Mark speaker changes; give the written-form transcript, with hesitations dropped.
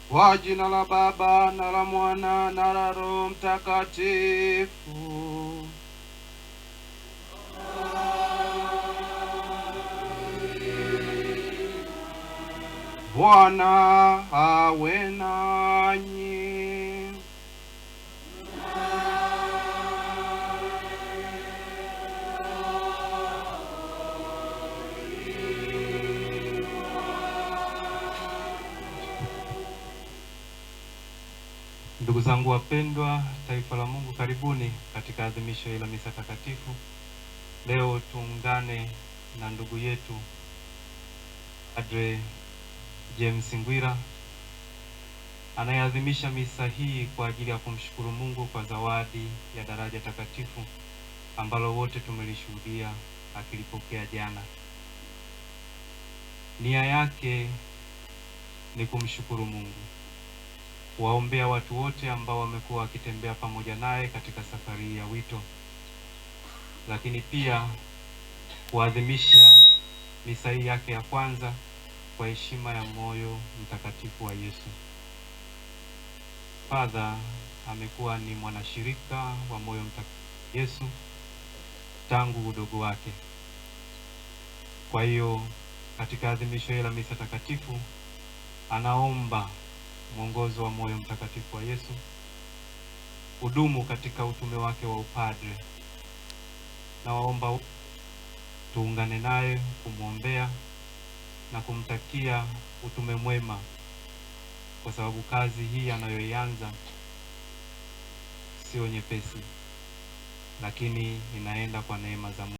Speaker 1: Kwa jina la Baba na la Mwana na la Roho Mtakatifu. Bwana awe nanyi.
Speaker 2: Ndugu zangu wapendwa, taifa la Mungu, karibuni katika adhimisho la misa takatifu. Leo tuungane na ndugu yetu Padre James Ngwira anayeadhimisha misa hii kwa ajili ya kumshukuru Mungu kwa zawadi ya daraja takatifu ambalo wote tumelishuhudia akilipokea jana. Nia yake ni kumshukuru Mungu, kuwaombea watu wote ambao wamekuwa wakitembea pamoja naye katika safari ya wito, lakini pia kuadhimisha misa hii yake ya kwanza kwa heshima ya moyo mtakatifu wa Yesu. Padre amekuwa ni mwanashirika wa moyo mtakatifu Yesu tangu udogo wake. Kwa hiyo katika adhimisho hili la misa takatifu anaomba mwongozo wa moyo mtakatifu wa Yesu hudumu katika utume wake wa upadre, na waomba tuungane naye kumwombea na kumtakia utume mwema, kwa sababu kazi hii anayoianza sio nyepesi, lakini inaenda kwa neema za Mungu.